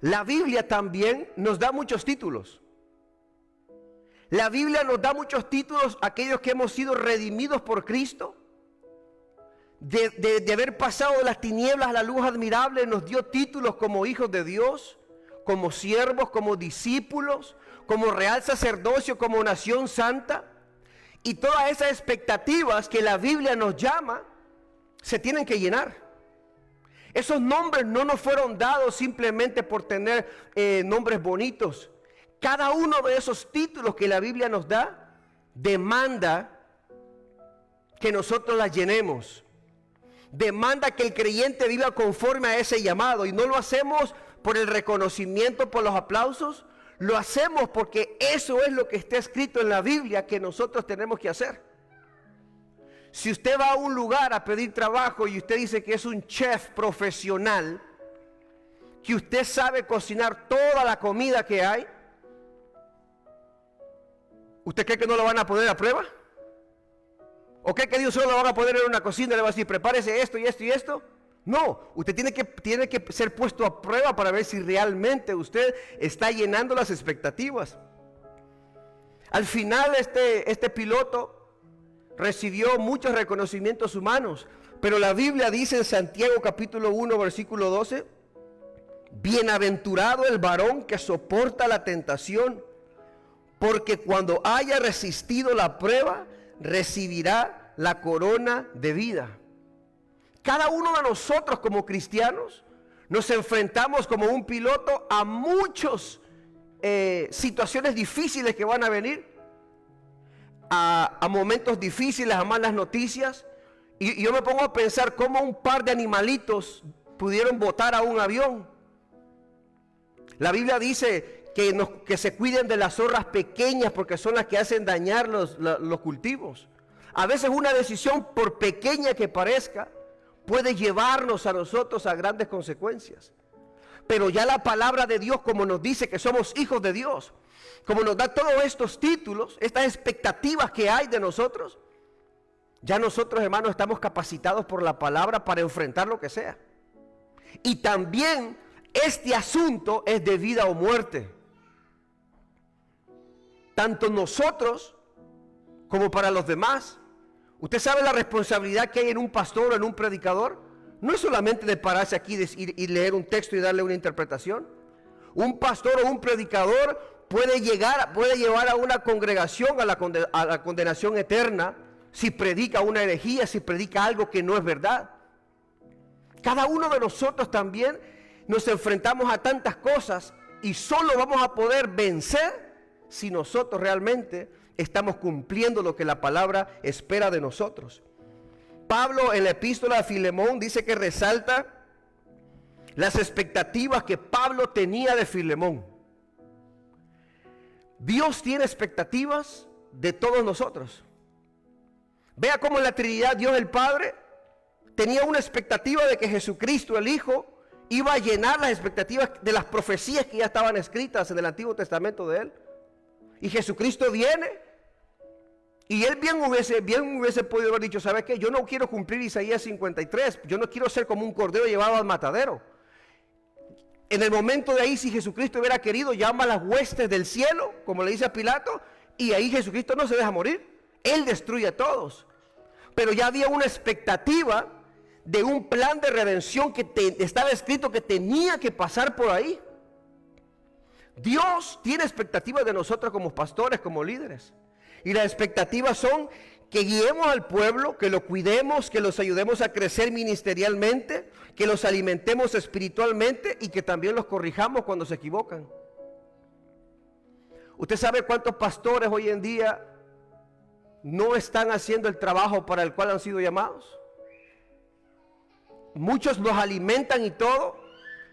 La Biblia también nos da muchos títulos. La Biblia nos da muchos títulos a aquellos que hemos sido redimidos por Cristo. De haber pasado de las tinieblas a la luz admirable, nos dio títulos como hijos de Dios, como siervos, como discípulos, como real sacerdocio, como nación santa. Y todas esas expectativas que la Biblia nos llama, se tienen que llenar. Esos nombres no nos fueron dados simplemente por tener nombres bonitos. Cada uno de esos títulos que la Biblia nos da, demanda que nosotros las llenemos. Demanda que el creyente viva conforme a ese llamado. Y no lo hacemos por el reconocimiento, por los aplausos. Lo hacemos porque eso es lo que está escrito en la Biblia que nosotros tenemos que hacer. Si usted va a un lugar a pedir trabajo y usted dice que es un chef profesional, que usted sabe cocinar toda la comida que hay, ¿usted cree que no lo van a poner a prueba? ¿O cree que Dios solo lo van a poner en una cocina y le va a decir, prepárese esto y esto y esto? No, usted tiene que ser puesto a prueba para ver si realmente usted está llenando las expectativas. Al final este piloto recibió muchos reconocimientos humanos, pero la Biblia dice en Santiago capítulo 1 versículo 12, bienaventurado el varón que soporta la tentación, porque cuando haya resistido la prueba, recibirá la corona de vida. Cada uno de nosotros como cristianos nos enfrentamos como un piloto a muchas situaciones difíciles que van a venir, a momentos difíciles, a malas noticias. Y yo me pongo a pensar cómo un par de animalitos pudieron botar a un avión. La Biblia dice que se cuiden de las zorras pequeñas porque son las que hacen dañar los cultivos. A veces una decisión, por pequeña que parezca, puede llevarnos a nosotros a grandes consecuencias. Pero ya la palabra de Dios, como nos dice que somos hijos de Dios, como nos da todos estos títulos, estas expectativas que hay de nosotros, ya nosotros, hermanos, estamos capacitados por la palabra para enfrentar lo que sea. Y también este asunto es de vida o muerte. Tanto nosotros como para los demás. Usted sabe la responsabilidad que hay en un pastor o en un predicador. No es solamente de pararse aquí y leer un texto y darle una interpretación. Un pastor o un predicador puede llevar a una congregación a la condenación eterna si predica una herejía, si predica algo que no es verdad. Cada uno de nosotros también nos enfrentamos a tantas cosas y solo vamos a poder vencer si nosotros realmente estamos cumpliendo lo que la palabra espera de nosotros. Pablo en la epístola a Filemón dice que resalta las expectativas que Pablo tenía de Filemón. Dios tiene expectativas de todos nosotros. Vea cómo en la Trinidad Dios el Padre tenía una expectativa de que Jesucristo el Hijo iba a llenar las expectativas de las profecías que ya estaban escritas en el Antiguo Testamento de él. Y Jesucristo viene y él bien hubiese podido haber dicho, ¿sabes qué? Yo no quiero cumplir Isaías 53, yo no quiero ser como un cordero llevado al matadero. En el momento de ahí, si Jesucristo hubiera querido, llama a las huestes del cielo, como le dice a Pilato, y ahí Jesucristo no se deja morir, él destruye a todos. Pero ya había una expectativa de un plan de redención que estaba escrito que tenía que pasar por ahí. Dios tiene expectativas de nosotros como pastores, como líderes. Y las expectativas son que guiemos al pueblo, que lo cuidemos, que los ayudemos a crecer ministerialmente, que los alimentemos espiritualmente y que también los corrijamos cuando se equivocan. ¿Usted sabe cuántos pastores hoy en día no están haciendo el trabajo para el cual han sido llamados? Muchos los alimentan y todo,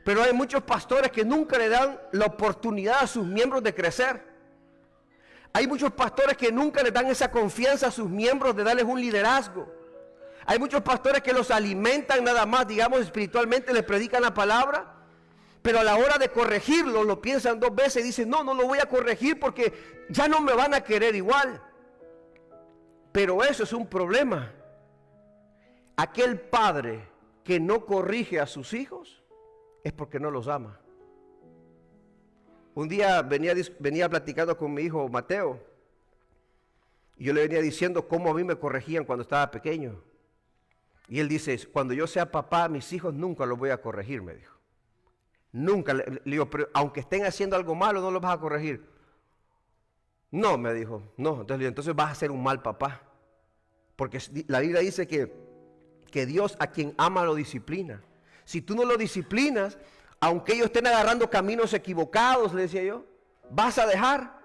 pero hay muchos pastores que nunca le dan la oportunidad a sus miembros de crecer. Hay muchos pastores que nunca le dan esa confianza a sus miembros de darles un liderazgo. Hay muchos pastores que los alimentan nada más, digamos espiritualmente, les predican la palabra, pero a la hora de corregirlo lo piensan dos veces y dicen, no lo voy a corregir porque ya no me van a querer igual. Pero eso es un problema. Aquel padre que no corrige a sus hijos es porque no los ama. Un día venía platicando con mi hijo Mateo. Y yo le venía diciendo cómo a mí me corregían cuando estaba pequeño. Y él dice, cuando yo sea papá, mis hijos nunca los voy a corregir, me dijo. Nunca. Le digo, pero aunque estén haciendo algo malo, no los vas a corregir. No, me dijo, no. Entonces vas a ser un mal papá. Porque la Biblia dice que Dios a quien ama lo disciplina. Si tú no lo disciplinas, aunque ellos estén agarrando caminos equivocados, le decía yo, vas a dejar.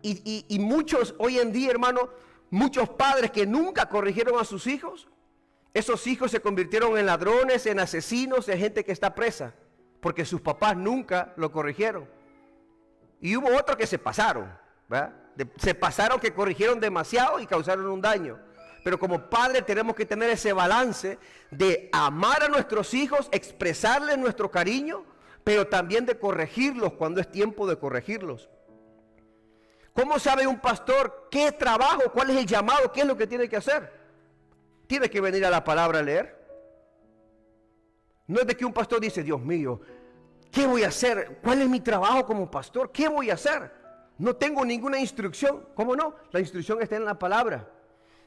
Y muchos hoy en día, hermano, muchos padres que nunca corrigieron a sus hijos, esos hijos se convirtieron en ladrones, en asesinos, en gente que está presa, porque sus papás nunca lo corrigieron. Y hubo otros que se pasaron, ¿verdad? Se pasaron, que corrigieron demasiado y causaron un daño. Pero como padres tenemos que tener ese balance de amar a nuestros hijos, expresarles nuestro cariño, pero también de corregirlos cuando es tiempo de corregirlos. ¿Cómo sabe un pastor qué trabajo, cuál es el llamado, qué es lo que tiene que hacer? Tiene que venir a la palabra a leer. No es de que un pastor dice, Dios mío, ¿qué voy a hacer? ¿Cuál es mi trabajo como pastor? ¿Qué voy a hacer? No tengo ninguna instrucción. ¿Cómo no? La instrucción está en la palabra.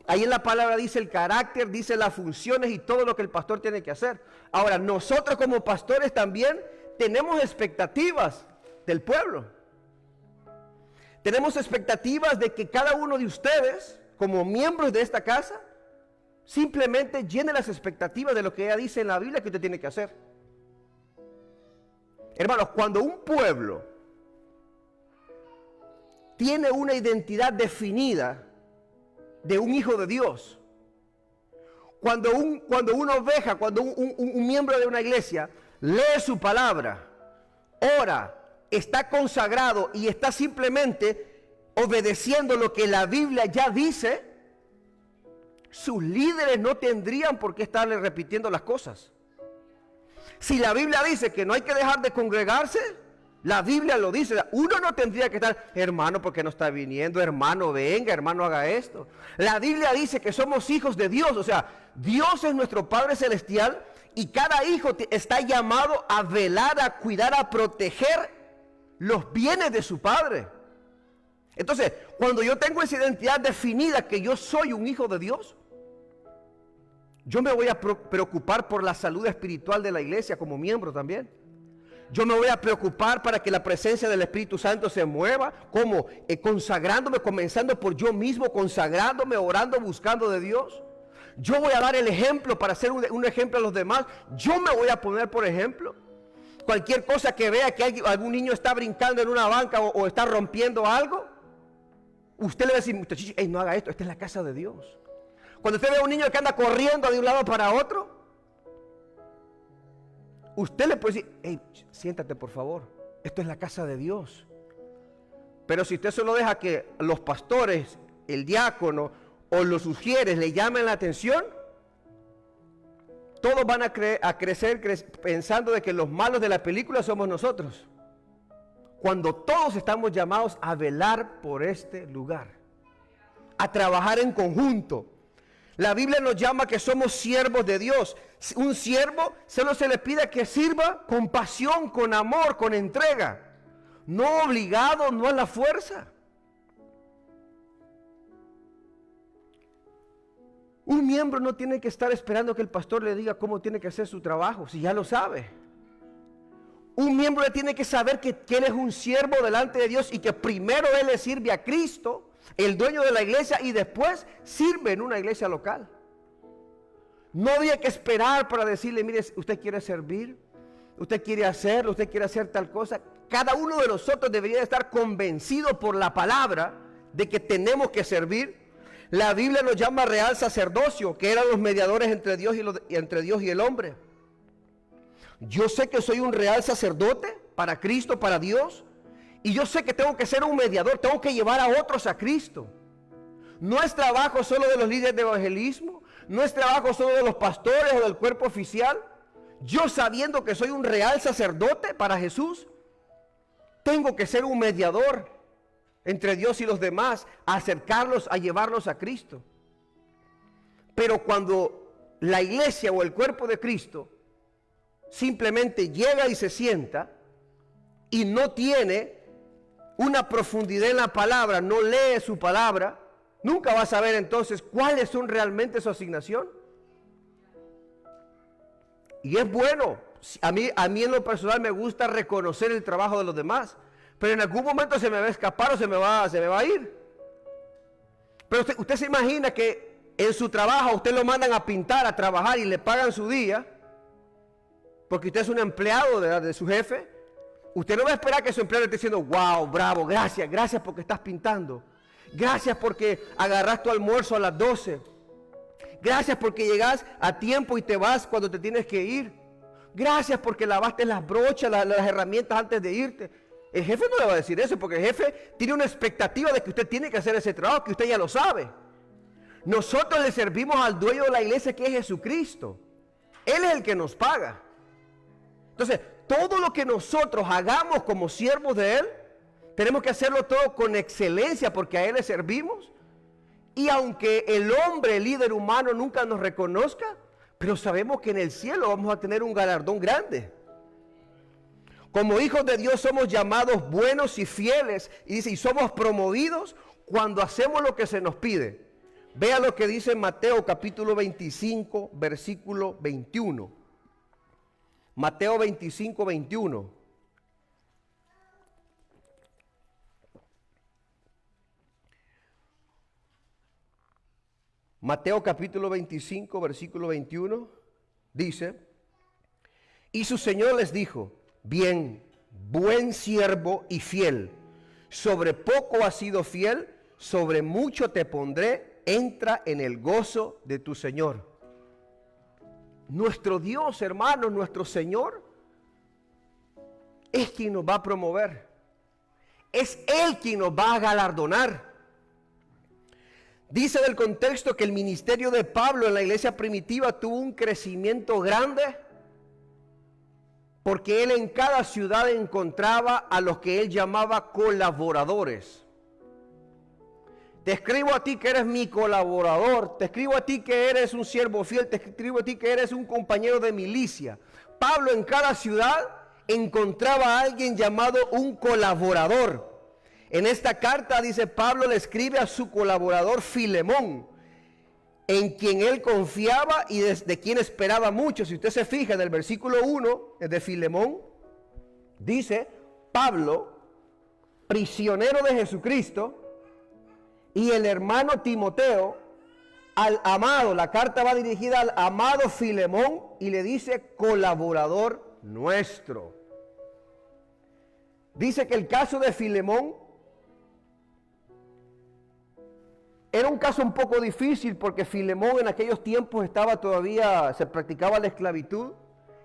Ahí en la palabra dice el carácter, dice las funciones y todo lo que el pastor tiene que hacer. Ahora, nosotros como pastores también tenemos expectativas del pueblo. Tenemos expectativas de que cada uno de ustedes, como miembros de esta casa, simplemente llene las expectativas de lo que ella dice en la Biblia que usted tiene que hacer. Hermanos, cuando un pueblo tiene una identidad definida de un hijo de Dios, cuando una oveja, cuando un miembro de una iglesia lee su palabra, ora, está consagrado y está simplemente obedeciendo lo que la Biblia ya dice, sus líderes no tendrían por qué estarle repitiendo las cosas. Si la Biblia dice que no hay que dejar de congregarse, la Biblia lo dice. Uno no tendría que estar, hermano, ¿por qué no está viniendo? Hermano, venga, hermano, haga esto. La Biblia dice que somos hijos de Dios. O sea, Dios es nuestro Padre Celestial y cada hijo está llamado a velar, a cuidar, a proteger los bienes de su Padre. Entonces, cuando yo tengo esa identidad definida que yo soy un hijo de Dios, yo me voy a preocupar por la salud espiritual de la iglesia como miembro también. Yo me voy a preocupar para que la presencia del Espíritu Santo se mueva, como consagrándome, comenzando por yo mismo, consagrándome, orando, buscando de Dios. Yo voy a dar el ejemplo para ser un ejemplo a los demás. Yo me voy a poner por ejemplo. Cualquier cosa que vea que algún niño está brincando en una banca o está rompiendo algo, usted le va a decir, muchachos, hey, no haga esto, esta es la casa de Dios. Cuando usted ve a un niño que anda corriendo de un lado para otro, usted le puede decir, hey, siéntate por favor, esto es la casa de Dios. Pero si usted solo deja que los pastores, el diácono o los sugieres le llamen la atención, todos van a crecer pensando de que los malos de la película somos nosotros. Cuando todos estamos llamados a velar por este lugar, a trabajar en conjunto. La Biblia nos llama que somos siervos de Dios. Un siervo solo se le pide que sirva con pasión, con amor, con entrega. No obligado, no a la fuerza. Un miembro no tiene que estar esperando que el pastor le diga cómo tiene que hacer su trabajo, si ya lo sabe. Un miembro le tiene que saber que él es un siervo delante de Dios y que primero él le sirve a Cristo, el dueño de la iglesia, y después sirve en una iglesia local. No había que esperar para decirle, mire, usted quiere servir, usted quiere hacerlo, usted quiere hacer tal cosa. Cada uno de nosotros debería estar convencido por la palabra de que tenemos que servir. La Biblia nos llama real sacerdocio, que eran los mediadores entre Dios y el hombre. Yo sé que soy un real sacerdote para Cristo, para Dios. Y yo sé que tengo que ser un mediador, tengo que llevar a otros a Cristo. No es trabajo solo de los líderes de evangelismo, no es trabajo solo de los pastores o del cuerpo oficial. Yo, sabiendo que soy un real sacerdote para Jesús, tengo que ser un mediador entre Dios y los demás, a acercarlos, a llevarlos a Cristo. Pero cuando la iglesia o el cuerpo de Cristo simplemente llega y se sienta y no tiene una profundidad en la palabra, no lee su palabra, nunca va a saber entonces cuáles son realmente su asignación. Y es bueno, a mí en lo personal me gusta reconocer el trabajo de los demás, pero en algún momento se me va a escapar o se me va a ir. Pero usted se imagina que en su trabajo usted lo mandan a pintar, a trabajar y le pagan su día, porque usted es un empleado de su jefe. Usted no va a esperar que su empleado le esté diciendo, wow, bravo, gracias porque estás pintando. Gracias porque agarras tu almuerzo a las 12. Gracias porque llegas a tiempo y te vas cuando te tienes que ir. Gracias porque lavaste las brochas, las herramientas antes de irte. El jefe no le va a decir eso porque el jefe tiene una expectativa de que usted tiene que hacer ese trabajo, que usted ya lo sabe. Nosotros le servimos al dueño de la iglesia, que es Jesucristo. Él es el que nos paga. Entonces, todo lo que nosotros hagamos como siervos de Él, tenemos que hacerlo todo con excelencia porque a Él le servimos. Y aunque el hombre, el líder humano, nunca nos reconozca, pero sabemos que en el cielo vamos a tener un galardón grande. Como hijos de Dios somos llamados buenos y fieles. Y dice, y somos promovidos cuando hacemos lo que se nos pide. Vea lo que dice Mateo capítulo 25, versículo 21. Mateo 25, 21. Mateo capítulo 25, versículo 21, dice, y su Señor les dijo, bien, buen siervo y fiel, sobre poco has sido fiel, sobre mucho te pondré, entra en el gozo de tu Señor. Nuestro Dios, hermanos, nuestro Señor, es quien nos va a promover, es Él quien nos va a galardonar. Dice del contexto que el ministerio de Pablo en la iglesia primitiva tuvo un crecimiento grande porque él en cada ciudad encontraba a los que él llamaba colaboradores. Te escribo a ti que eres mi colaborador, te escribo a ti que eres un siervo fiel, te escribo a ti que eres un compañero de milicia. Pablo en cada ciudad encontraba a alguien llamado un colaborador. En esta carta, dice Pablo, le escribe a su colaborador Filemón, en quien él confiaba y de quien esperaba mucho. Si usted se fija en el versículo 1 de Filemón, dice Pablo, prisionero de Jesucristo, y el hermano Timoteo, al amado, la carta va dirigida al amado Filemón y le dice colaborador nuestro. Dice que el caso de Filemón era un caso un poco difícil porque Filemón en aquellos tiempos se practicaba la esclavitud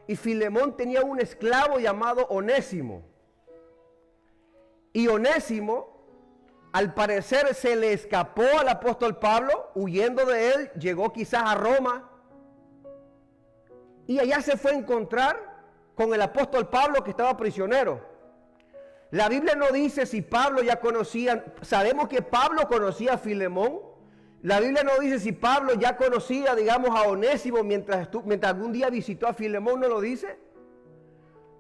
y Filemón tenía un esclavo llamado Onésimo. Y Onésimo, al parecer, se le escapó al apóstol Pablo, huyendo de él, llegó quizás a Roma y allá se fue a encontrar con el apóstol Pablo que estaba prisionero. La Biblia no dice si Pablo ya conocía, sabemos que Pablo conocía a Filemón. La Biblia no dice si Pablo ya conocía, digamos, a Onésimo mientras algún día visitó a Filemón, no lo dice.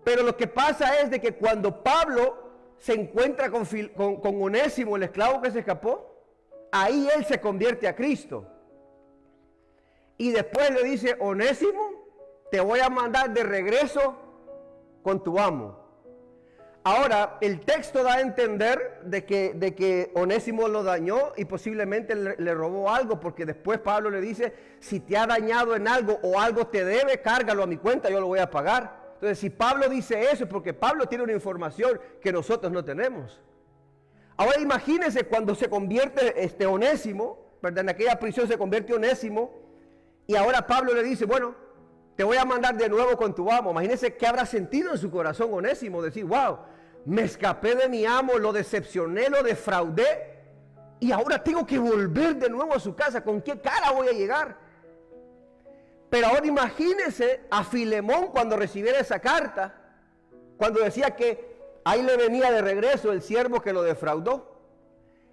Pero lo que pasa es de que cuando Pablo se encuentra con Onésimo, el esclavo que se escapó, ahí él se convierte a Cristo. Y después le dice, Onésimo, te voy a mandar de regreso con tu amo. Ahora, el texto da a entender de que Onésimo lo dañó y posiblemente le robó algo, porque después Pablo le dice, si te ha dañado en algo o algo te debe, cárgalo a mi cuenta, yo lo voy a pagar. Entonces, si Pablo dice eso es porque Pablo tiene una información que nosotros no tenemos. Ahora imagínense cuando se convierte Onésimo, ¿verdad? En aquella prisión se convierte Onésimo, y ahora Pablo le dice, bueno, te voy a mandar de nuevo con tu amo. Imagínense qué habrá sentido en su corazón Onésimo, decir, wow, me escapé de mi amo, lo decepcioné, lo defraudé, y ahora tengo que volver de nuevo a su casa. ¿Con qué cara voy a llegar? Pero ahora imagínense a Filemón cuando recibiera esa carta, cuando decía que ahí le venía de regreso el siervo que lo defraudó.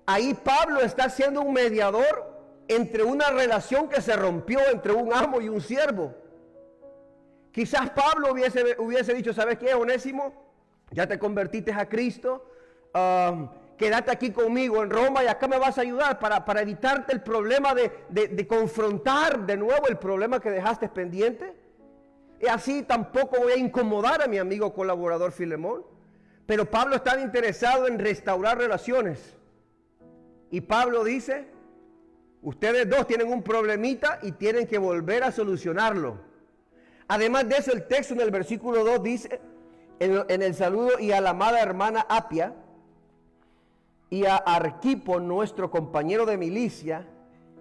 Ahí Pablo está siendo un mediador entre una relación que se rompió entre un amo y un siervo. Quizás Pablo hubiese dicho, ¿sabes qué, Onésimo? Ya te convertiste a Cristo, quédate aquí conmigo en Roma y acá me vas a ayudar para evitarte el problema de confrontar de nuevo el problema que dejaste pendiente. Y así tampoco voy a incomodar a mi amigo colaborador Filemón. Pero Pablo estaba interesado en restaurar relaciones. Y Pablo dice, ustedes dos tienen un problemita y tienen que volver a solucionarlo. Además de eso, el texto en el versículo 2 dice, en el saludo, y a la amada hermana Apia, y a Arquipo, nuestro compañero de milicia,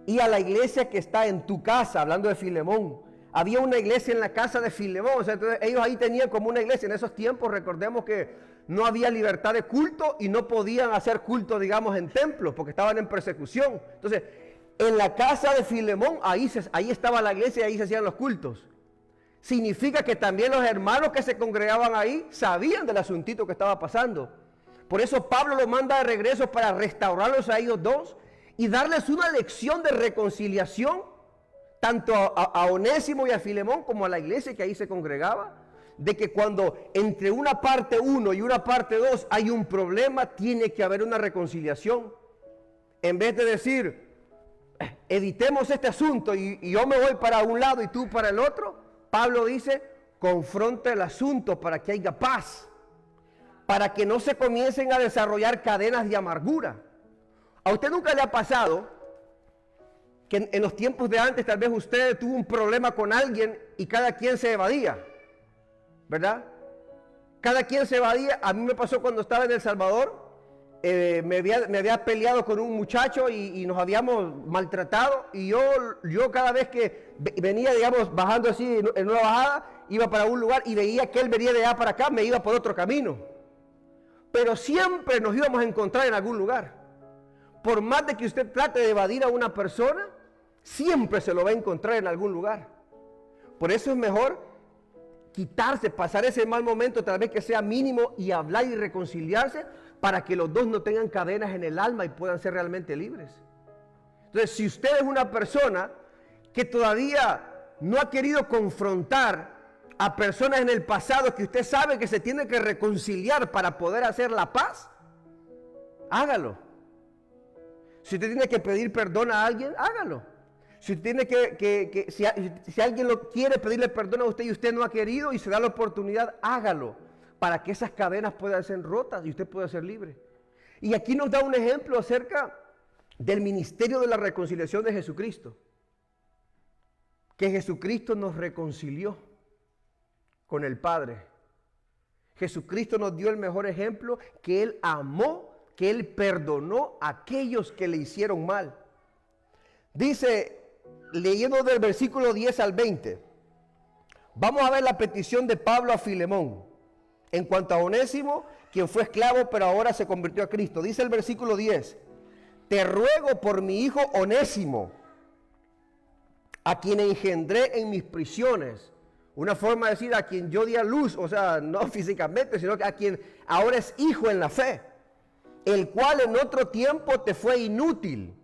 y a la iglesia que está en tu casa, hablando de Filemón. Había una iglesia en la casa de Filemón, o sea, entonces ellos ahí tenían como una iglesia. En esos tiempos, recordemos que no había libertad de culto y no podían hacer culto, digamos, en templos, porque estaban en persecución. Entonces, en la casa de Filemón, ahí estaba la iglesia y ahí se hacían los cultos. Significa que también los hermanos que se congregaban ahí sabían del asuntito que estaba pasando. Por eso Pablo los manda de regreso para restaurarlos a ellos dos y darles una lección de reconciliación, tanto a Onésimo y a Filemón como a la iglesia que ahí se congregaba, de que cuando entre una parte 1 y una parte 2 hay un problema, tiene que haber una reconciliación. En vez de decir, evitemos este asunto y yo me voy para un lado y tú para el otro, Pablo dice, confronta el asunto para que haya paz, para que no se comiencen a desarrollar cadenas de amargura. ¿A usted nunca le ha pasado que en los tiempos de antes tal vez usted tuvo un problema con alguien y cada quien se evadía? ¿Verdad? Cada quien se evadía. A mí me pasó cuando estaba en El Salvador. Me había peleado con un muchacho y nos habíamos maltratado. Y yo cada vez que venía, digamos, bajando así en una bajada, iba para un lugar y veía que él venía de allá para acá, me iba por otro camino. Pero siempre nos íbamos a encontrar en algún lugar. Por más de que usted trate de evadir a una persona, siempre se lo va a encontrar en algún lugar. Por eso es mejor quitarse, pasar ese mal momento, tal vez que sea mínimo, y hablar y reconciliarse para que los dos no tengan cadenas en el alma y puedan ser realmente libres. Entonces, si usted es una persona que todavía no ha querido confrontar a personas en el pasado que usted sabe que se tiene que reconciliar para poder hacer la paz, hágalo. Si usted tiene que pedir perdón a alguien, hágalo. Si usted tiene si alguien lo quiere pedirle perdón a usted y usted no ha querido y se da la oportunidad, hágalo para que esas cadenas puedan ser rotas y usted pueda ser libre. Y aquí nos da un ejemplo acerca del ministerio de la reconciliación de Jesucristo. Que Jesucristo nos reconcilió con el Padre. Jesucristo nos dio el mejor ejemplo, que Él amó, que Él perdonó a aquellos que le hicieron mal. Dice, leyendo del versículo 10 al 20, vamos a ver la petición de Pablo a Filemón en cuanto a Onésimo, quien fue esclavo pero ahora se convirtió a Cristo. Dice el versículo 10, te ruego por mi hijo Onésimo, a quien engendré en mis prisiones. Una forma de decir a quien yo di a luz, o sea, no físicamente, sino que a quien ahora es hijo en la fe, el cual en otro tiempo te fue inútil,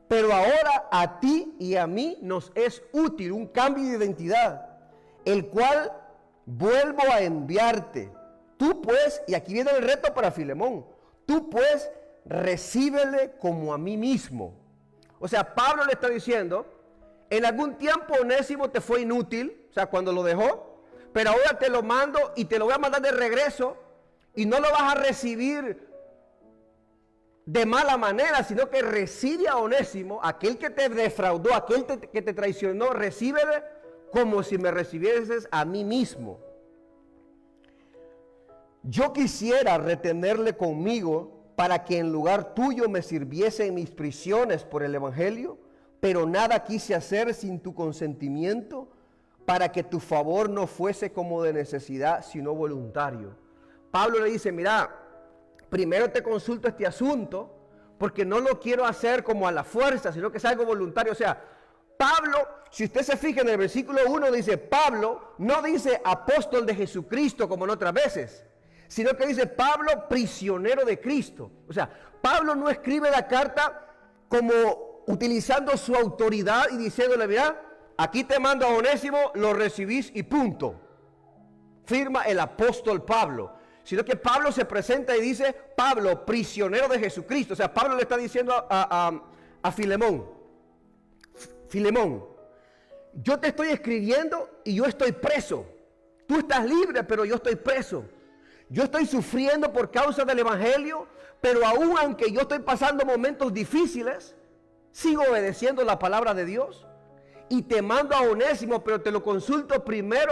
pero ahora a ti y a mí nos es útil, un cambio de identidad, el cual vuelvo a enviarte. Tú pues, y aquí viene el reto para Filemón, tú pues recíbele como a mí mismo. O sea, Pablo le está diciendo, en algún tiempo Onésimo te fue inútil, o sea, cuando lo dejó, pero ahora te lo mando y te lo voy a mandar de regreso y no lo vas a recibir de mala manera, sino que recibe a Onésimo, aquel que te defraudó, aquel que te traicionó, recíbele como si me recibieses a mí mismo. Yo quisiera retenerle conmigo para que en lugar tuyo me sirviese en mis prisiones por el evangelio, pero nada quise hacer sin tu consentimiento, para que tu favor no fuese como de necesidad, sino voluntario. Pablo le dice, mira, primero te consulto este asunto, porque no lo quiero hacer como a la fuerza, sino que es algo voluntario. O sea, Pablo, si usted se fija en el versículo 1, dice, Pablo no dice apóstol de Jesucristo como en otras veces, sino que dice Pablo prisionero de Cristo. O sea, Pablo no escribe la carta como utilizando su autoridad y diciéndole, mira, aquí te mando a Onésimo, lo recibís y punto. Firma el apóstol Pablo. sino que Pablo se presenta y dice, Pablo, prisionero de Jesucristo. O sea, Pablo le está diciendo a Filemón, Filemón, yo te estoy escribiendo y yo estoy preso. Tú estás libre, pero yo estoy preso. Yo estoy sufriendo por causa del evangelio, pero aún aunque yo estoy pasando momentos difíciles, sigo obedeciendo la palabra de Dios. Y te mando a Onésimo, pero te lo consulto primero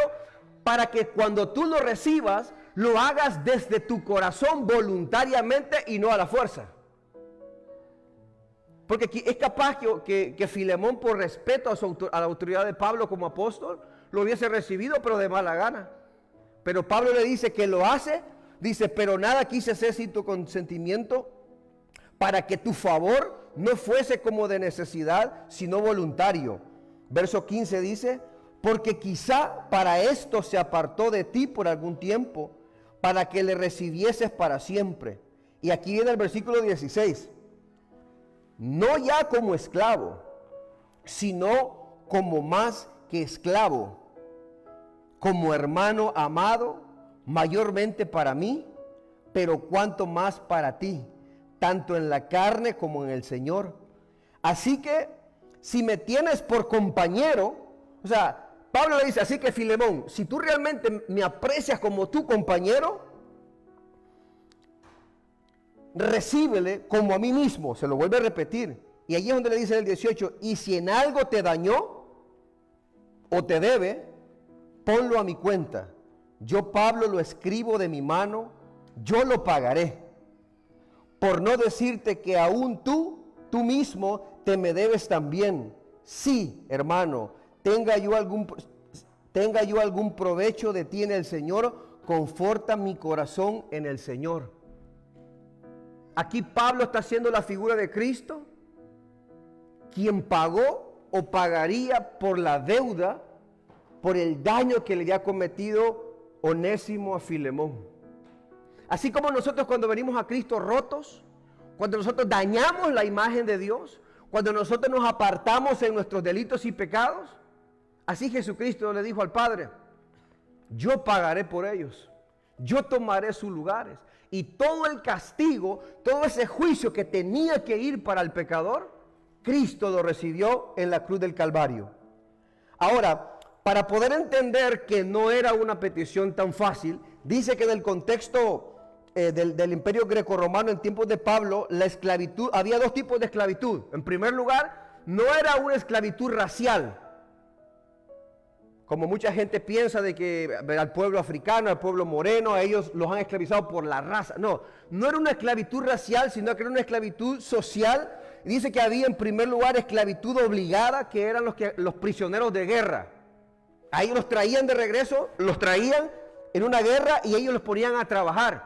para que cuando tú lo recibas, lo hagas desde tu corazón voluntariamente y no a la fuerza. Porque es capaz que Filemón, por respeto a la autoridad de Pablo como apóstol, lo hubiese recibido, pero de mala gana. Pero Pablo le dice que lo hace, dice, pero nada quise hacer sin tu consentimiento, para que tu favor no fuese como de necesidad, sino voluntario. Verso 15 dice, porque quizá para esto se apartó de ti por algún tiempo, para que le recibieses para siempre. Y aquí viene el versículo 16. No ya como esclavo, sino como más que esclavo, como hermano amado, mayormente para mí, pero cuanto más para ti, tanto en la carne como en el Señor. Así que, si me tienes por compañero, o sea, Pablo le dice, así que Filemón, si tú realmente me aprecias como tu compañero, recíbele como a mí mismo. Se lo vuelve a repetir. Y allí es donde le dice en el 18, y si en algo te dañó o te debe, ponlo a mi cuenta. Yo, Pablo, lo escribo de mi mano, yo lo pagaré. Por no decirte que aún tú mismo te me debes también. Sí, hermano, tenga yo algún provecho de ti en el Señor, conforta mi corazón en el Señor. Aquí Pablo está haciendo la figura de Cristo, quien pagó o pagaría por la deuda, por el daño que le había cometido Onésimo a Filemón. Así como nosotros cuando venimos a Cristo rotos, cuando nosotros dañamos la imagen de Dios, cuando nosotros nos apartamos en nuestros delitos y pecados, así Jesucristo le dijo al Padre, yo pagaré por ellos, yo tomaré sus lugares. Y todo el castigo, todo ese juicio que tenía que ir para el pecador, Cristo lo recibió en la cruz del Calvario. Ahora, para poder entender que no era una petición tan fácil, dice que del contexto del imperio grecorromano en tiempos de Pablo, la esclavitud, había dos tipos de esclavitud. En primer lugar, no era una esclavitud racial, como mucha gente piensa de que al pueblo africano, al pueblo moreno, a ellos los han esclavizado por la raza. No, no era una esclavitud racial, sino que era una esclavitud social. Y dice que había en primer lugar esclavitud obligada, que eran los prisioneros de guerra. A ellos los traían de regreso, los traían en una guerra y ellos los ponían a trabajar.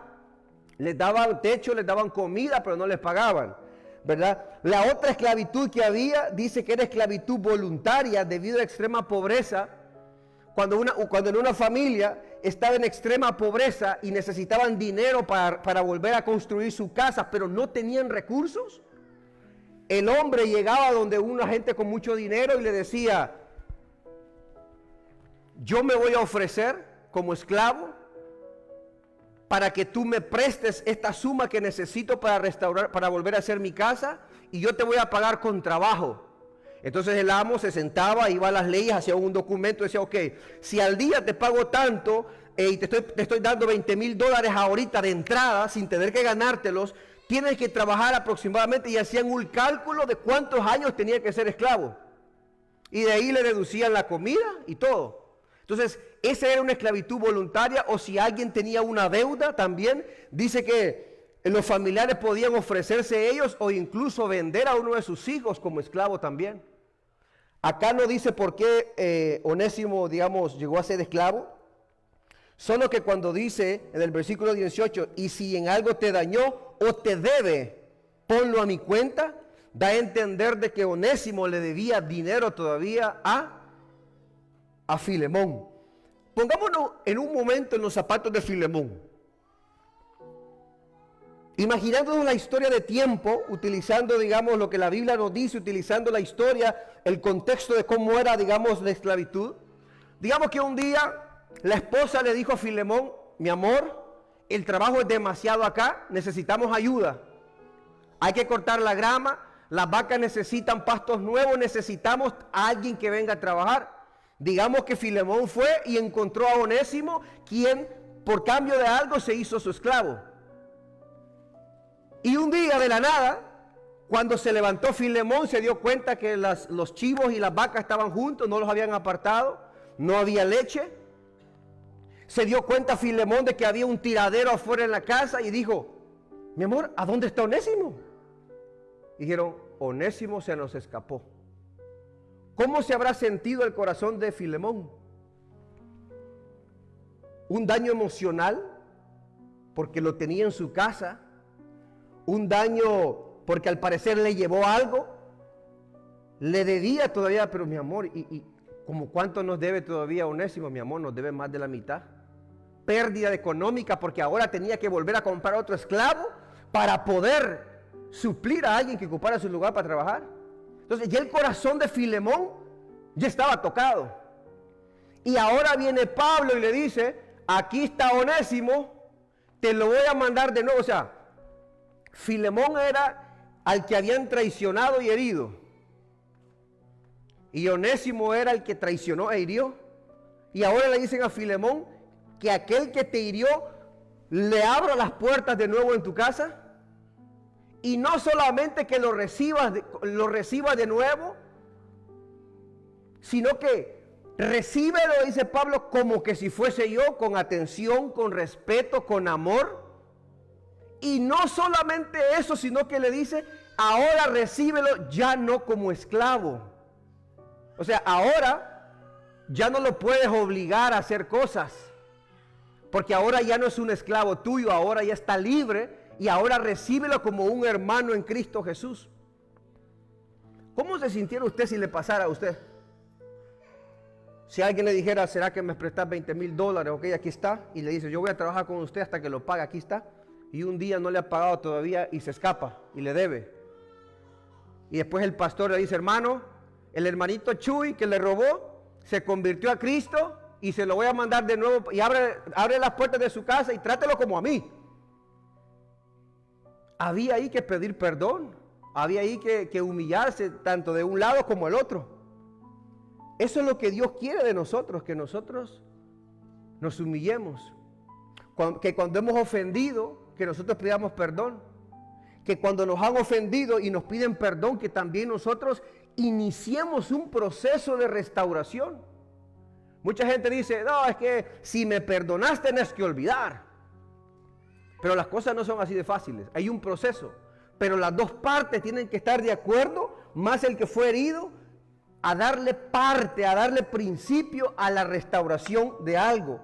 Les daban techo, les daban comida, pero no les pagaban, ¿verdad? La otra esclavitud que había, dice que era esclavitud voluntaria debido a extrema pobreza. Cuando en una familia estaba en extrema pobreza y necesitaban dinero para volver a construir su casa, pero no tenían recursos, el hombre llegaba donde una gente con mucho dinero y le decía, yo me voy a ofrecer como esclavo para que tú me prestes esta suma que necesito para restaurar, para volver a hacer mi casa, y yo te voy a pagar con trabajo. Entonces el amo se sentaba, iba a las leyes, hacía un documento, decía, ok, si al día te pago tanto y te estoy dando $20,000 ahorita de entrada sin tener que ganártelos, tienes que trabajar aproximadamente, y hacían un cálculo de cuántos años tenía que ser esclavo. Y de ahí le deducían la comida y todo. Entonces, esa era una esclavitud voluntaria, o si alguien tenía una deuda también, dice que los familiares podían ofrecerse ellos o incluso vender a uno de sus hijos como esclavo también. Acá no dice por qué Onésimo, digamos, llegó a ser esclavo. Solo que cuando dice en el versículo 18, y si en algo te dañó o te debe, ponlo a mi cuenta, da a entender de que Onésimo le debía dinero todavía a Filemón. Pongámonos en un momento en los zapatos de Filemón. Imaginándonos la historia de tiempo, utilizando, digamos, lo que la Biblia nos dice, utilizando la historia, el contexto de cómo era, digamos, la esclavitud. Digamos que un día la esposa le dijo a Filemón, mi amor, el trabajo es demasiado acá, necesitamos ayuda. Hay que cortar la grama, las vacas necesitan pastos nuevos, necesitamos a alguien que venga a trabajar. Digamos que Filemón fue y encontró a Onésimo, quien por cambio de algo se hizo su esclavo. Y un día de la nada, cuando se levantó Filemón, se dio cuenta que los chivos y las vacas estaban juntos, no los habían apartado, no había leche. Se dio cuenta Filemón de que había un tiradero afuera en la casa y dijo: mi amor, ¿a dónde está Onésimo? Dijeron: Onésimo se nos escapó. ¿Cómo se habrá sentido el corazón de Filemón? Un daño emocional, porque lo tenía en su casa. Un daño porque al parecer le llevó algo. Le debía todavía, pero mi amor, ¿y como cuánto nos debe todavía Onésimo? Mi amor, nos debe más de la mitad. Pérdida económica porque ahora tenía que volver a comprar otro esclavo para poder suplir a alguien que ocupara su lugar para trabajar. Entonces ya el corazón de Filemón ya estaba tocado. Y ahora viene Pablo y le dice: aquí está Onésimo, te lo voy a mandar de nuevo. O sea, Filemón era al que habían traicionado y herido. Y Onésimo era el que traicionó e hirió. Y ahora le dicen a Filemón que aquel que te hirió le abra las puertas de nuevo en tu casa. Y no solamente que lo recibas de nuevo, sino que recíbelo, dice Pablo, como que si fuese yo, con atención, con respeto, con amor. Y no solamente eso, sino que le dice: ahora recíbelo ya no como esclavo. O sea, ahora ya no lo puedes obligar a hacer cosas, porque ahora ya no es un esclavo tuyo, ahora ya está libre. Y ahora recíbelo como un hermano en Cristo Jesús. ¿Cómo se sintiera usted si le pasara a usted? Si alguien le dijera: ¿será que me prestas $20,000? Ok, aquí está. Y le dice: yo voy a trabajar con usted hasta que lo pague, aquí está. Y un día no le ha pagado todavía y se escapa y le debe. Y después el pastor le dice: hermano, el hermanito Chuy que le robó se convirtió a Cristo y se lo voy a mandar de nuevo. Y abre las puertas de su casa y trátelo como a mí. Había ahí que pedir perdón, había ahí que humillarse tanto de un lado como el otro. Eso es lo que Dios quiere de nosotros, que nosotros nos humillemos. Que cuando hemos ofendido, que nosotros pidamos perdón. Que cuando nos han ofendido y nos piden perdón, que también nosotros iniciemos un proceso de restauración. Mucha gente dice: no, es que si me perdonaste tienes que olvidar. Pero las cosas no son así de fáciles. Hay un proceso. Pero las dos partes tienen que estar de acuerdo, más el que fue herido, a darle parte, a darle principio a la restauración de algo.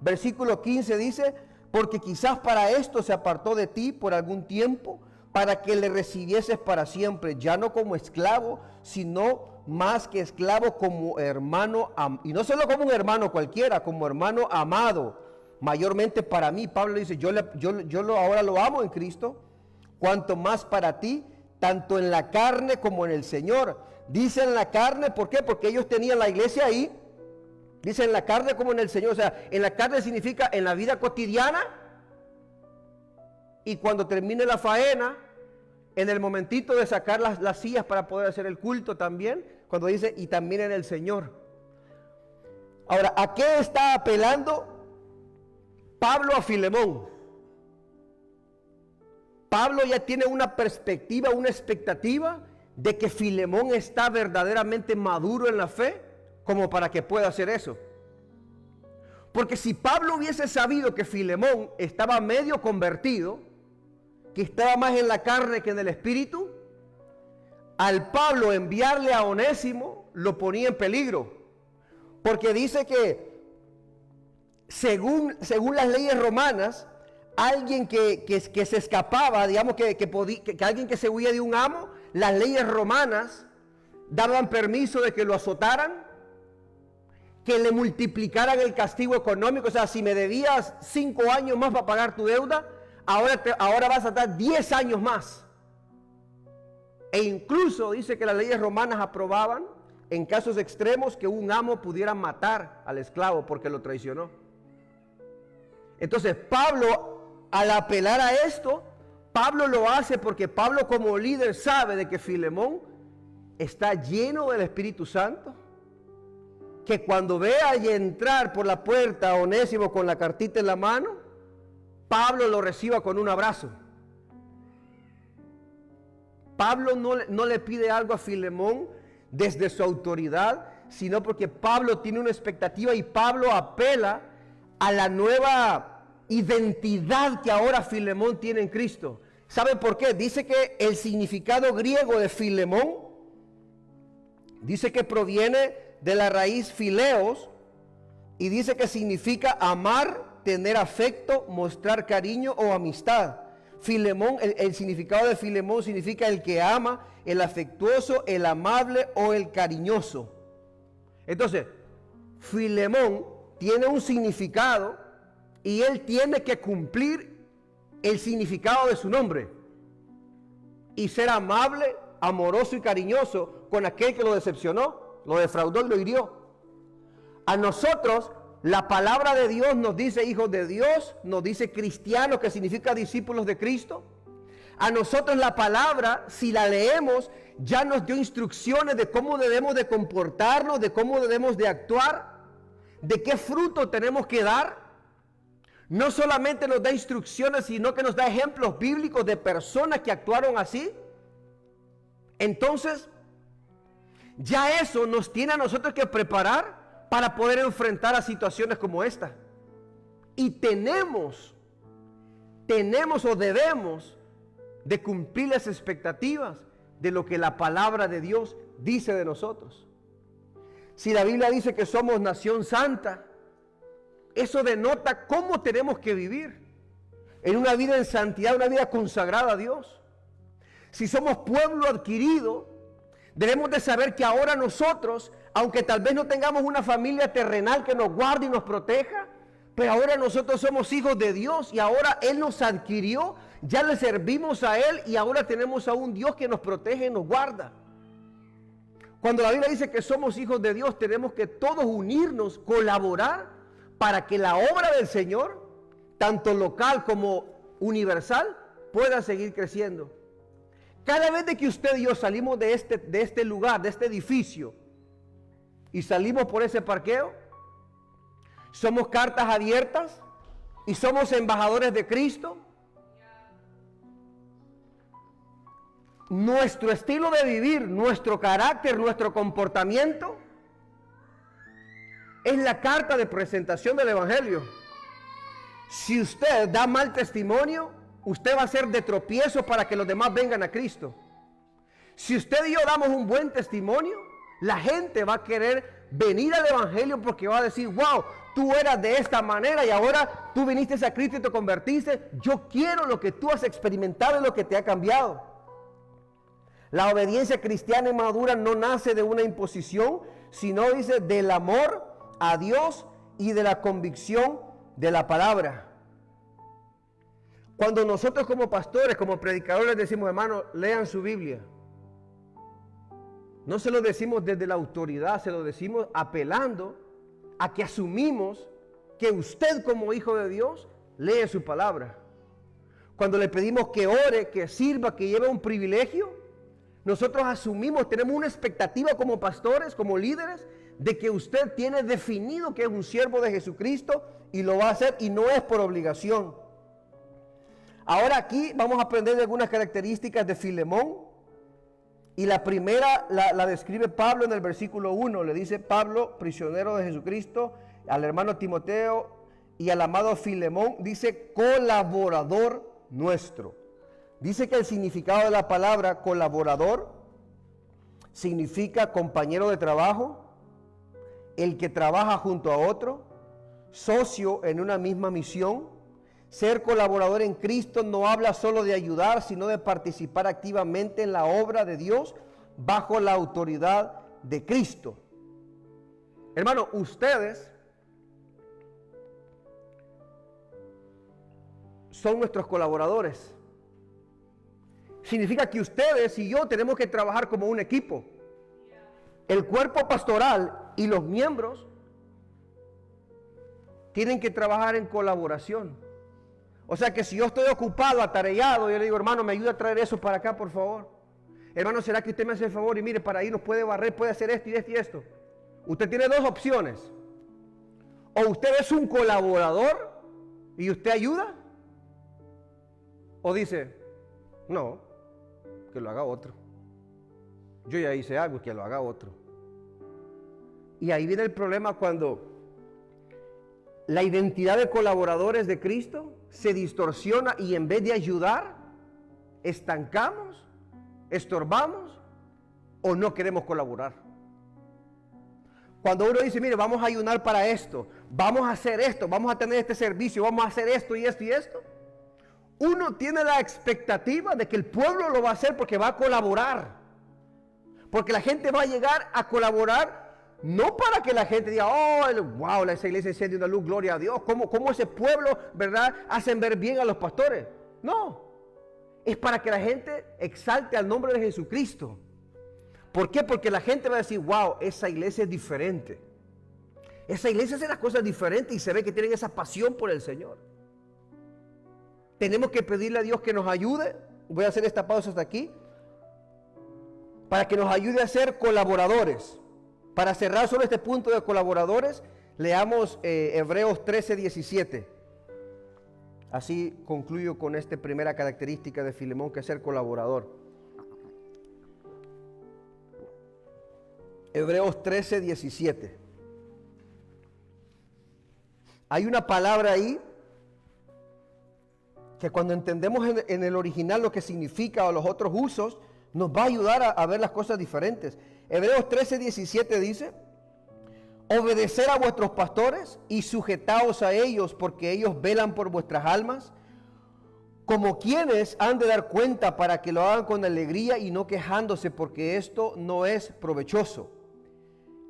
Versículo 15 dice: porque quizás para esto se apartó de ti por algún tiempo, para que le recibieses para siempre, ya no como esclavo, sino más que esclavo, como hermano, y no solo como un hermano cualquiera, como hermano amado. Mayormente para mí, Pablo dice: yo ahora lo amo en Cristo, cuanto más para ti, tanto en la carne como en el Señor. Dice en la carne, ¿por qué? Porque ellos tenían la iglesia ahí. Dice en la carne como en el Señor. O sea, en la carne significa en la vida cotidiana. Y cuando termine la faena, en el momentito de sacar las sillas para poder hacer el culto también. Cuando dice: y también en el Señor. Ahora, ¿a qué está apelando Pablo a Filemón? Pablo ya tiene una perspectiva, una expectativa de que Filemón está verdaderamente maduro en la fe como para que pueda hacer eso. Porque si Pablo hubiese sabido que Filemón estaba medio convertido, que estaba más en la carne que en el espíritu, al Pablo enviarle a Onésimo lo ponía en peligro. Porque dice que según las leyes romanas, alguien que se escapaba, digamos que alguien que se huía de un amo, las leyes romanas daban permiso de que lo azotaran, que le multiplicaran el castigo económico. O sea, si me debías 5 años más para pagar tu deuda, ahora vas a dar 10 años más. E incluso dice que las leyes romanas aprobaban en casos extremos que un amo pudiera matar al esclavo porque lo traicionó. Entonces Pablo al apelar a esto, Pablo lo hace porque Pablo como líder sabe de que Filemón está lleno del Espíritu Santo, que cuando vea y entrar por la puerta a Onésimo con la cartita en la mano, Pablo lo reciba con un abrazo. Pablo no le pide algo a Filemón desde su autoridad, sino porque Pablo tiene una expectativa y Pablo apela a la nueva identidad que ahora Filemón tiene en Cristo. ¿Sabe por qué? Dice que el significado griego de Filemón, dice que proviene de la raíz fileos y dice que significa amar, tener afecto, mostrar cariño o amistad. Filemón, el significado de Filemón significa el que ama, el afectuoso, el amable o el cariñoso. Entonces, Filemón tiene un significado y él tiene que cumplir el significado de su nombre y ser amable, amoroso y cariñoso con aquel que lo decepcionó, lo defraudó y lo hirió. A nosotros la palabra de Dios nos dice hijos de Dios, nos dice cristianos, que significa discípulos de Cristo. A nosotros la palabra, si la leemos, ya nos dio instrucciones de cómo debemos de comportarnos, de cómo debemos de actuar, de qué fruto tenemos que dar. No solamente nos da instrucciones, sino que nos da ejemplos bíblicos de personas que actuaron así. Entonces, ya eso nos tiene a nosotros que preparar para poder enfrentar a situaciones como esta. Y tenemos o debemos de cumplir las expectativas de lo que la palabra de Dios dice de nosotros. Si la Biblia dice que somos nación santa, eso denota cómo tenemos que vivir en una vida en santidad, una vida consagrada a Dios. Si somos pueblo adquirido, debemos de saber que ahora nosotros, aunque tal vez no tengamos una familia terrenal que nos guarde y nos proteja, pero ahora nosotros somos hijos de Dios y ahora Él nos adquirió, ya le servimos a Él y ahora tenemos a un Dios que nos protege y nos guarda. Cuando la Biblia dice que somos hijos de Dios, tenemos que todos unirnos, colaborar para que la obra del Señor, tanto local como universal, pueda seguir creciendo. Cada vez de que usted y yo salimos de este lugar, de este edificio, y salimos por ese parqueo, somos cartas abiertas y somos embajadores de Cristo. Nuestro estilo de vivir, nuestro carácter, nuestro comportamiento es la carta de presentación del Evangelio. Si usted da mal testimonio, usted va a ser de tropiezo para que los demás vengan a Cristo. Si usted y yo damos un buen testimonio, la gente va a querer venir al Evangelio porque va a decir, wow, tú eras de esta manera y ahora tú viniste a Cristo y te convertiste. Yo quiero lo que tú has experimentado y lo que te ha cambiado. La obediencia cristiana y madura no nace de una imposición, sino dice del amor a Dios y de la convicción de la palabra. Cuando nosotros como pastores, como predicadores decimos, hermano, lean su Biblia, no se lo decimos desde la autoridad, se lo decimos apelando a que asumimos que usted como hijo de Dios lee su palabra. Cuando le pedimos que ore, que sirva, que lleve un privilegio, nosotros asumimos, tenemos una expectativa como pastores, como líderes, de que usted tiene definido que es un siervo de Jesucristo y lo va a hacer y no es por obligación. Ahora aquí vamos a aprender de algunas características de Filemón. Y la primera la describe Pablo en el versículo 1. Le dice Pablo, prisionero de Jesucristo, al hermano Timoteo y al amado Filemón, dice colaborador nuestro. Dice que el significado de la palabra colaborador significa compañero de trabajo, el que trabaja junto a otro, socio en una misma misión. Ser colaborador en Cristo no habla solo de ayudar, sino de participar activamente en la obra de Dios bajo la autoridad de Cristo. Hermano, ustedes son nuestros colaboradores. Significa que ustedes y yo tenemos que trabajar como un equipo. El cuerpo pastoral y los miembros tienen que trabajar en colaboración. O sea que si yo estoy ocupado, atareado, yo le digo, hermano, me ayuda a traer eso para acá, por favor. Hermano, ¿será que usted me hace el favor? Y mire, para ir nos puede barrer, puede hacer esto y esto y esto. Usted tiene dos opciones. O usted es un colaborador y usted ayuda. O dice, no, que lo haga otro. Yo ya hice algo, que lo haga otro. Y ahí viene el problema cuando la identidad de colaboradores de Cristo se distorsiona y en vez de ayudar, estancamos, estorbamos o no queremos colaborar. Cuando uno dice, mire, vamos a ayunar para esto, vamos a hacer esto, vamos a tener este servicio, vamos a hacer esto y esto y esto, uno tiene la expectativa de que el pueblo lo va a hacer porque va a colaborar. Porque la gente va a llegar a colaborar no para que la gente diga, oh, wow, esa iglesia enciende una luz, gloria a Dios. ¿Cómo ese pueblo, verdad, hacen ver bien a los pastores? No, es para que la gente exalte al nombre de Jesucristo. ¿Por qué? Porque la gente va a decir, wow, esa iglesia es diferente. Esa iglesia hace las cosas diferentes y se ve que tienen esa pasión por el Señor. Tenemos que pedirle a Dios que nos ayude. Voy a hacer esta pausa hasta aquí. Para que nos ayude a ser colaboradores. Para cerrar sobre este punto de colaboradores, leamos Hebreos 13, 17. Así concluyo con esta primera característica de Filemón, que es ser colaborador. Hebreos 13, 17. Hay una palabra ahí que cuando entendemos en el original lo que significa o los otros usos, nos va a ayudar a ver las cosas diferentes. Hebreos 13, 17 dice, obedecer a vuestros pastores y sujetaos a ellos, porque ellos velan por vuestras almas, como quienes han de dar cuenta, para que lo hagan con alegría y no quejándose, porque esto no es provechoso.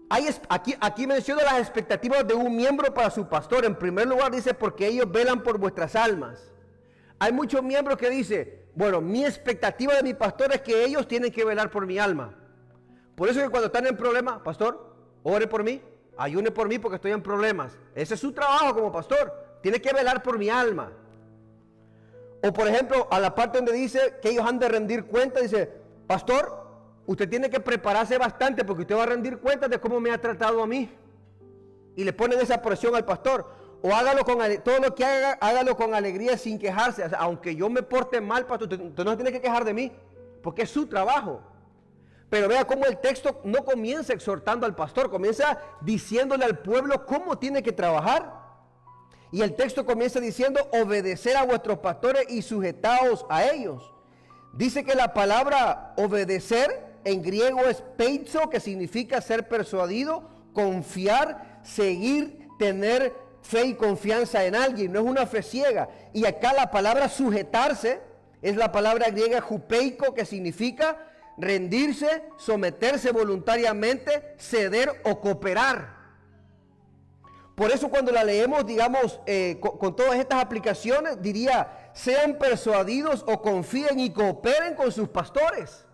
Aquí menciona las expectativas de un miembro para su pastor. En primer lugar dice, porque ellos velan por vuestras almas. Hay muchos miembros que dicen, bueno, mi expectativa de mi pastor es que ellos tienen que velar por mi alma. Por eso que cuando están en problemas, pastor, ore por mí, ayune por mí porque estoy en problemas. Ese es su trabajo como pastor, tiene que velar por mi alma. O por ejemplo, a la parte donde dice que ellos han de rendir cuenta, dice, pastor, usted tiene que prepararse bastante porque usted va a rendir cuentas de cómo me ha tratado a mí. Y le ponen esa presión al pastor. O hágalo todo lo que haga, hágalo con alegría sin quejarse. O sea, aunque yo me porte mal, pastor, usted no se tiene que quejar de mí, porque es su trabajo. Pero vea cómo el texto no comienza exhortando al pastor, comienza diciéndole al pueblo cómo tiene que trabajar. Y el texto comienza diciendo, obedecer a vuestros pastores y sujetaos a ellos. Dice que la palabra obedecer en griego es peizo, que significa ser persuadido, confiar, seguir, tener fe y confianza en alguien, no es una fe ciega. Y acá la palabra sujetarse es la palabra griega hupeiko, que significa rendirse, someterse voluntariamente, ceder o cooperar. Por eso cuando la leemos, digamos, con todas estas aplicaciones, diría, sean persuadidos o confíen y cooperen con sus pastores.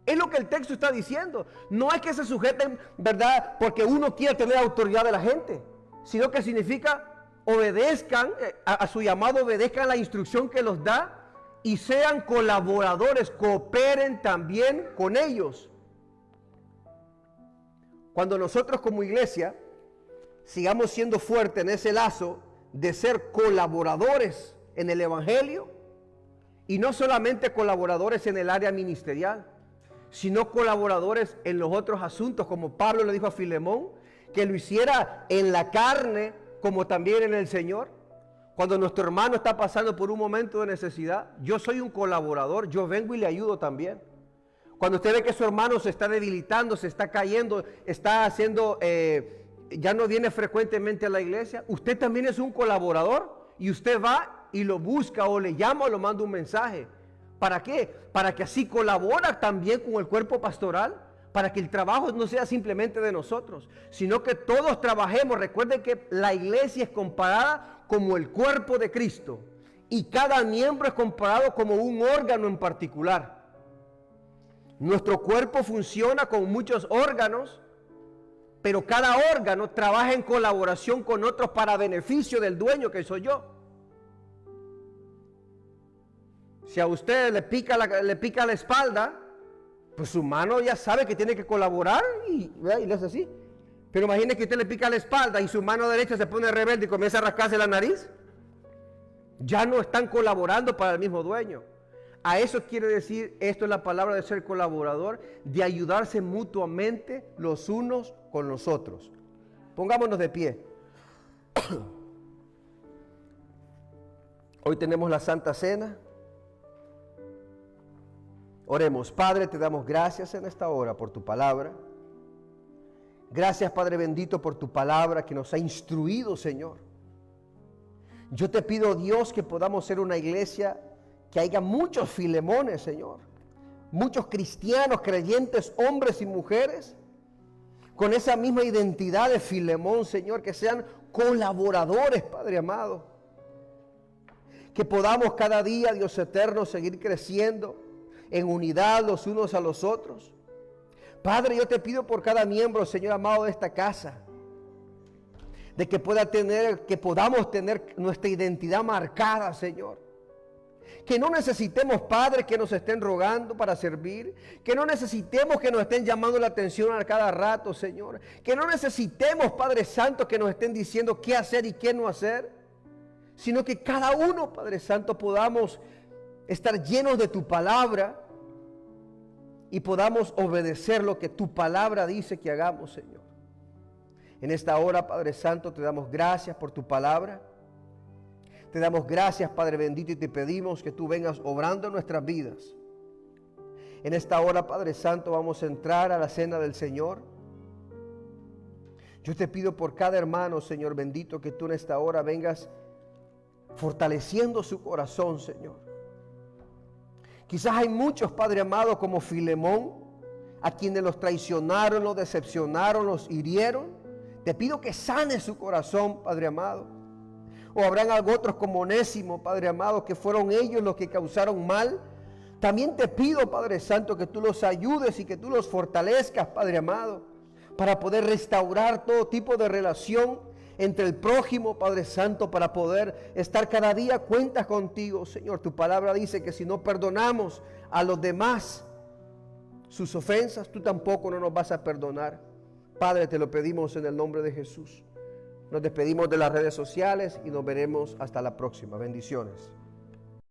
Es lo que el texto está diciendo. No es que se sujeten, ¿verdad?, porque uno quiere tener autoridad de la gente, sino que significa obedezcan a su llamado, obedezcan la instrucción que los da y sean colaboradores, cooperen también con ellos. Cuando nosotros como iglesia sigamos siendo fuertes en ese lazo de ser colaboradores en el evangelio, y no solamente colaboradores en el área ministerial, sino colaboradores en los otros asuntos, como Pablo le dijo a Filemón, que lo hiciera en la carne como también en el Señor. Cuando nuestro hermano está pasando por un momento de necesidad, yo soy un colaborador, yo vengo y le ayudo también. Cuando usted ve que su hermano se está debilitando, se está cayendo, está haciendo, ya no viene frecuentemente a la iglesia, usted también es un colaborador y usted va y lo busca o le llama o lo manda un mensaje. ¿Para qué? Para que así colabora también con el cuerpo pastoral, para que el trabajo no sea simplemente de nosotros, sino que todos trabajemos. Recuerden que la iglesia es comparada como el cuerpo de Cristo y cada miembro es comparado como un órgano en particular. Nuestro cuerpo funciona con muchos órganos, pero cada órgano trabaja en colaboración con otros para beneficio del dueño, que soy yo. Si a usted le pica la espalda, pues su mano ya sabe que tiene que colaborar y le hace así. Pero imagine que usted le pica la espalda y su mano derecha se pone rebelde y comienza a rascarse la nariz. Ya no están colaborando para el mismo dueño. A eso quiere decir, esto es la palabra de ser colaborador, de ayudarse mutuamente los unos con los otros. Pongámonos de pie. Hoy tenemos la Santa Cena. Oremos. Padre, te damos gracias en esta hora por tu palabra. Gracias, Padre bendito, por tu palabra que nos ha instruido, Señor. Yo te pido, Dios, que podamos ser una iglesia que haya muchos Filemones, Señor. Muchos cristianos, creyentes, hombres y mujeres, con esa misma identidad de Filemón, Señor, que sean colaboradores, Padre amado. Que podamos cada día, Dios eterno, seguir creciendo en unidad los unos a los otros. Padre, yo te pido por cada miembro, Señor amado, de esta casa, de que podamos tener nuestra identidad marcada, Señor. Que no necesitemos, Padre, que nos estén rogando para servir. Que no necesitemos que nos estén llamando la atención a cada rato, Señor. Que no necesitemos, Padre Santo, que nos estén diciendo qué hacer y qué no hacer. Sino que cada uno, Padre Santo, podamos estar llenos de tu palabra y podamos obedecer lo que tu palabra dice que hagamos, Señor. En esta hora, Padre Santo, te damos gracias por tu palabra. Te damos gracias, Padre bendito, y te pedimos que tú vengas obrando en nuestras vidas. En esta hora, Padre Santo, vamos a entrar a la cena del Señor. Yo te pido por cada hermano, Señor bendito, que tú en esta hora vengas fortaleciendo su corazón, Señor. Quizás hay muchos, Padre amado, como Filemón, a quienes los traicionaron, los decepcionaron, los hirieron. Te pido que sane su corazón, Padre amado. O habrán otros como Onésimo, Padre amado, que fueron ellos los que causaron mal. También te pido, Padre Santo, que tú los ayudes y que tú los fortalezcas, Padre amado, para poder restaurar todo tipo de relación entre el prójimo, Padre Santo, para poder estar cada día cuentas contigo, Señor. Tu palabra dice que si no perdonamos a los demás sus ofensas, tú tampoco no nos vas a perdonar. Padre, te lo pedimos en el nombre de Jesús. Nos despedimos de las redes sociales y nos veremos hasta la próxima. Bendiciones.